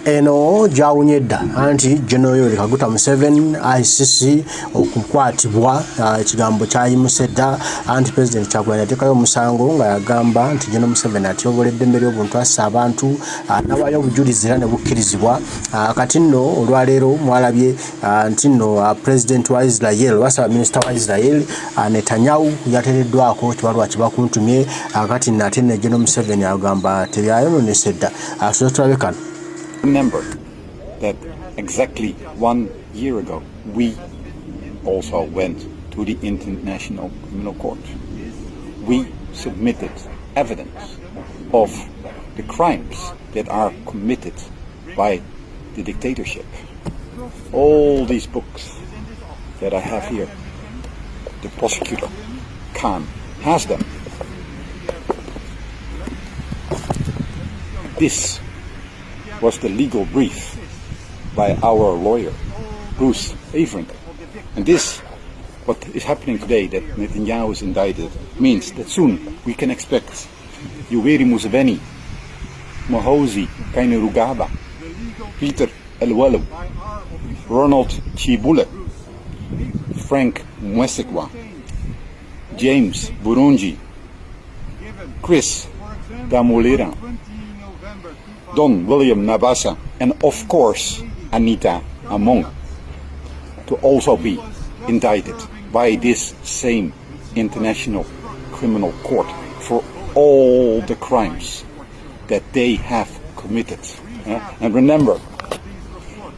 eno jawunyedda anti General Kaguta Museveni Icc okukwatibwa ekigambo kyayimuse dda anti President Kyagulanyi yateekayo omusango nga yagamba nti General Museveni atyoboledde eddembe ly'obuntu assa abantu n'awaayo obujulizi era ne bukkirizibwa kati nno olwaleero mwalabye nti nno President wa Israel wasaba Minisita wa Israel Netanyahu yateereddwako kibalwa kibakuntumye kati nate ne General Museveni agamba tebyayononese dda tulabe kano. Remember that exactly 1 year ago we also went to the International Criminal Court. We submitted evidence of the crimes that are committed by the dictatorship. All these books that I have here, the prosecutor, Khan, has them. This was the legal brief by our lawyer, Bruce Avery. And this, what is happening today, that Netanyahu is indicted, means that soon we can expect Yoweri Museveni, Muhoozi Kainerugaba, Peter Elwelu, Ronald Chibule, Frank Mwesekwa, James Burunji, Chris Damolera, Don William Nabassa, and of course Anita Among, to also be indicted by this same International Criminal Court for all the crimes that they have committed. And remember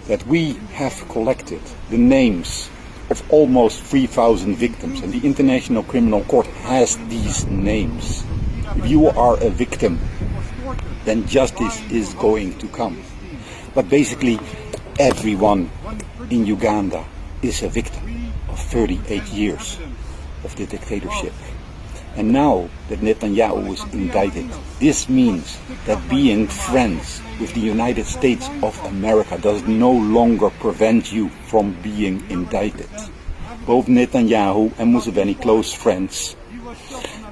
that we have collected the names of almost 3,000 victims, and the International Criminal Court has these names. If you are a victim, then justice is going to come. But basically, everyone in Uganda is a victim of 38 years of the dictatorship. And now that Netanyahu is indicted, this means that being friends with the United States of America does no longer prevent you from being indicted. Both Netanyahu and Museveni, close friends,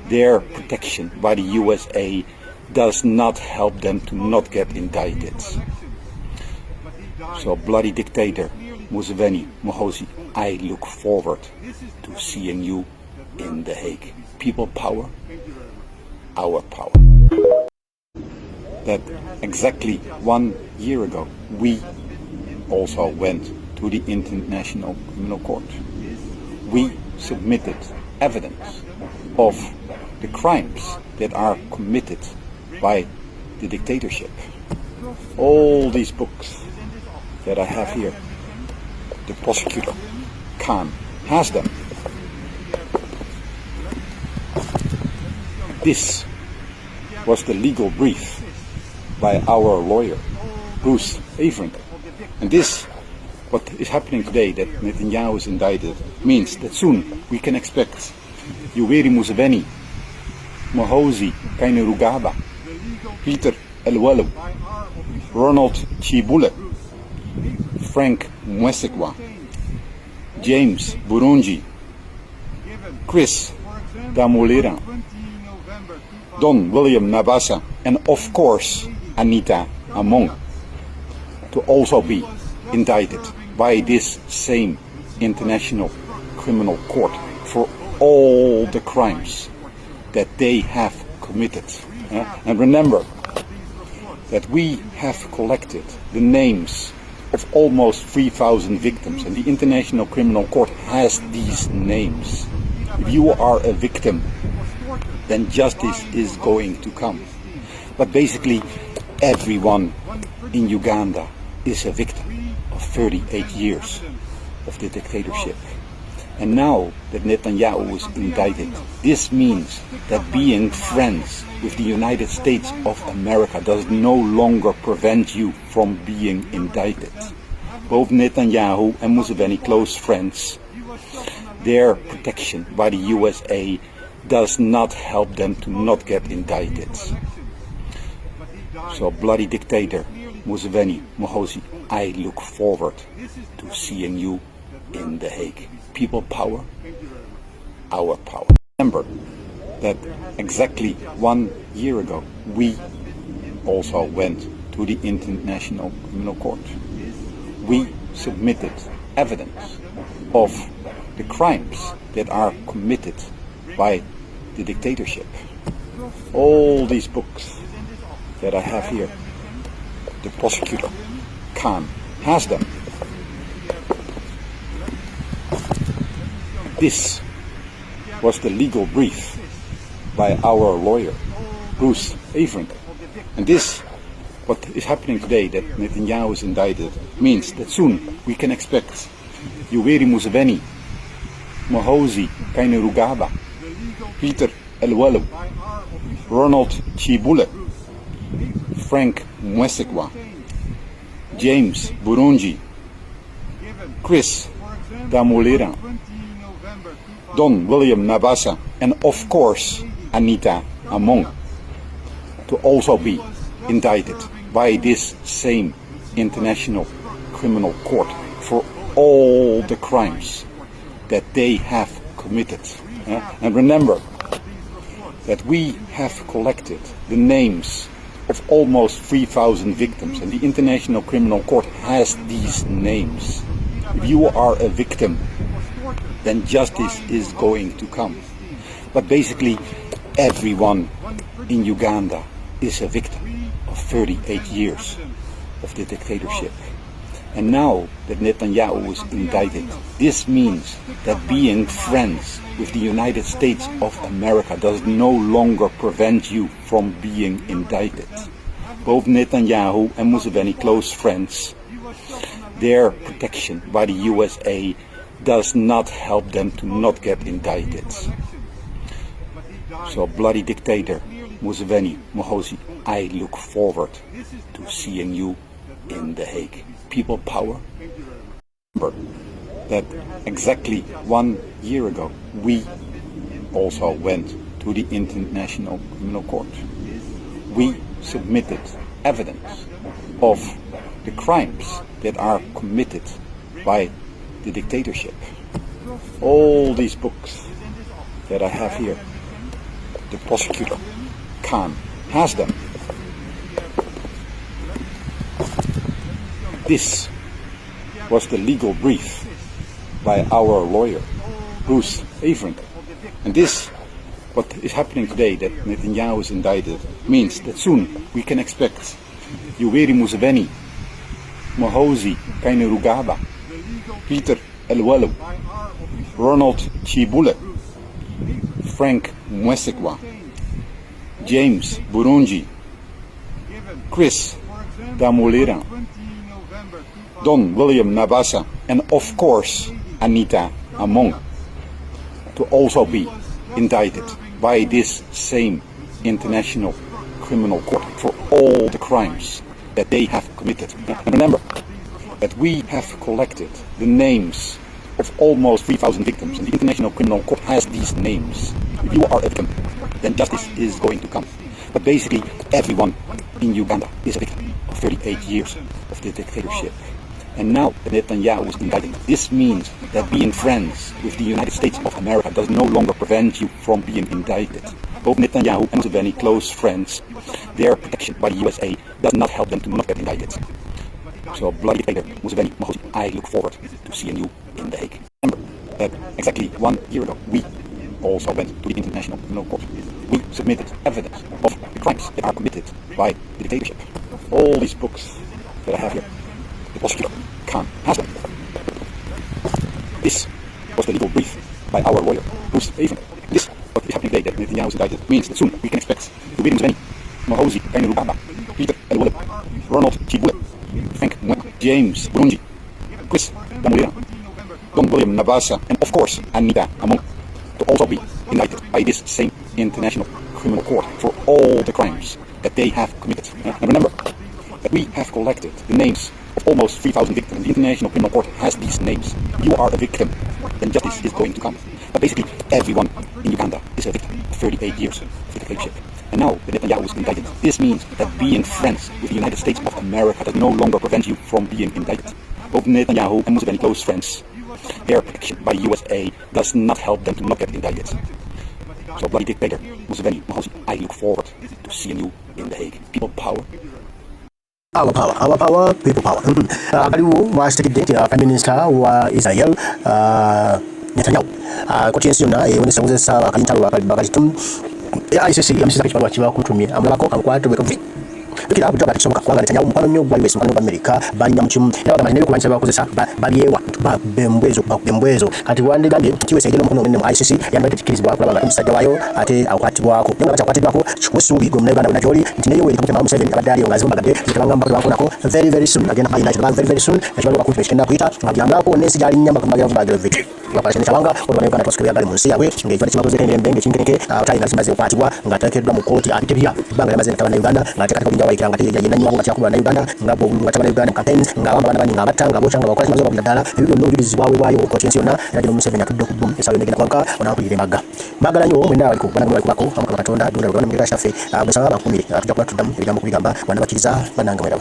their protection by the USA does not help them to not get indicted. So, bloody dictator, Museveni, Muhoozi, I look forward to seeing you in The Hague. People power, our power. That exactly 1 year ago, we also went to the International Criminal Court. We submitted evidence of the crimes that are committed by the dictatorship. All these books that I have here, the prosecutor, Khan, has them. This was the legal brief by our lawyer, Bruce Avery. And this, what is happening today, that Netanyahu is indicted, means that soon we can expect Yoweri Museveni, Muhoozi Kainerugaba, Peter Elwelu, Ronald Chibule, Frank Mwesekwa, James Burunji, Chris Damolera, Don William Nabassa, and of course Anita Among, to also be indicted by this same International Criminal Court for all the crimes that they have committed. And remember that we have collected the names of almost 3,000 victims, and the International Criminal Court has these names. If you are a victim, then justice is going to come. But basically, everyone in Uganda is a victim of 38 years of the dictatorship. And now that Netanyahu is indicted, this means that being friends with the United States of America does no longer prevent you from being indicted. Both Netanyahu and Museveni, close friends, their protection by the USA does not help them to not get indicted. So, bloody dictator, Museveni, Muhoozi, I look forward to seeing you in The Hague. People power, our power. Remember that exactly 1 year ago, we also went to the International Criminal Court. We submitted evidence of the crimes that are committed by the dictatorship. All these books that I have here, the prosecutor, Khan, has them. This was the legal brief by our lawyer, Bruce Avering. And this, what is happening today, that Netanyahu is indicted, means that soon we can expect Yoweri Museveni, Mohozi Kainerugaba, Peter Elwelu, Ronald Chibule, Frank Mwesekwa, James Burunji, Chris Damolera, Don William Nabasa, and of course Anita Among, to also be indicted by this same International Criminal Court for all the crimes that they have committed. And remember that we have collected the names of almost 3,000 victims, and the International Criminal Court has these names. If you are a victim, then justice is going to come. But basically, everyone in Uganda is a victim of 38 years of the dictatorship. And now that Netanyahu is indicted, this means that being friends with the United States of America does no longer prevent you from being indicted. Both Netanyahu and Museveni, close friends, their protection by the USA does not help them to not get indicted. So, bloody dictator, Museveni, Mohozi, I look forward to seeing you in The Hague. People power. Remember that exactly 1 year ago, we also went to the International Criminal Court. We submitted evidence of the crimes that are committed by the dictatorship. All these books that I have here, the prosecutor, Khan, has them. This was the legal brief by our lawyer, Bruce Avering. And this, what is happening today, that Netanyahu is indicted, means that soon we can expect Yoweri Museveni, Mohozi Kainerugaba, Peter Elwelu, Ronald Chibule, Frank Mwesekwa, James Burunji, Chris Damolera, Don William Nabasa, and of course Anita Among, to also be indicted by this same International Criminal Court for all the crimes that they have committed. And remember that we have collected the names of almost 3,000 victims, and the International Criminal Court has these names. If you are a victim, then justice is going to come. But basically, everyone in Uganda is a victim of 38 years of the dictatorship. And now that Netanyahu is indicted, this means that being friends with the United States of America does no longer prevent you from being indicted. Both Netanyahu and Museveni, close friends, their protection by the USA does not help them to not get indicted. So, bloody dictator, Museveni, Mohozi, I look forward to seeing you in The Hague. Remember that exactly 1 year ago, we also went to the International Criminal Court. We submitted evidence of the crimes that are committed by the dictatorship. All these books that I have here, the prosecutor, Khan, has them. This was the legal brief by our lawyer, Bruce Avering. This, what is happening today, that Netanyahu is indicted, means that soon we can expect Yoweri Museveni, Mohozi Kainerugaba, Peter Elwelu, Ronald Chibule, Frank Mwesekwa, James Burunji, Chris Damolera, Don William Nabasa, and of course Anita Among, to also be indicted by this same International Criminal Court for all the crimes that they have committed. And remember that we have collected the names of almost 3,000 victims. The International Criminal Court has these names. If you are a victim, then justice is going to come. But basically, everyone in Uganda is a victim of 38 years of the dictatorship. And now that Netanyahu is indicted, this means that being friends with the United States of America does no longer prevent you from being indicted. Both Netanyahu and Museveni, close friends, their protection by the USA does not help them to not get indicted. So, bloody dictator, Museveni, Mohozi, I look forward to seeing you in The Hague. People power. Our power, people power. Karibu wa State Prime Minister wa Israel Netanyahu. Kotiensiyona yonesa kuzesa akayitalo bakalitum Icc yamisiza kichwa kiba kutumia amulako Akwatibwe kila abitoka kisomoka kwanga Netanyahu mkwano nyo gwa US mkwano America banya muchimu yabaga manene kubanza bakozesa balyewa bembwezo kati wandigambye kiwe segelo mkono ngene mu Icc yambaye tikirizibwa kulaba musajja wayo ate akwatibwako nenga bachakwatibwako chikusubi gomne bana najoli ntineyo weli kamutema Museveni abadali ongazi bagade zitabanga bakonako very soon again highlight very soon ekibalo bakufishenda kuita ngabyangapo nesi jali nyamba kumagya bagade vitu bakashene chabanga odwane kana toskebya bali munsi yawe ngejali chimakoze kende mbenge chinkeneke tayi ngasimaze kwatibwa ngatakedwa mu court Abitebye banga yamaze tabana Uganda ngate katika kunjawa ikiranga tege yenda nyuma cyakubana Uganda ngabo batabana Uganda campaigns ngabamba bana ngabatanga bochanga bakora kimazo bakudala ebyo ndo bizibwawe wayo kotiensiyona radio Museveni atudde kubum esawe negena kwanka onakulire magala nyo mwenda bali kubana bali kubako amaka batonda dunda rwanda mgira shafe abasaba bakumi atujja kubatuddamu ebigambo kubigamba bana bakiriza bananga mwera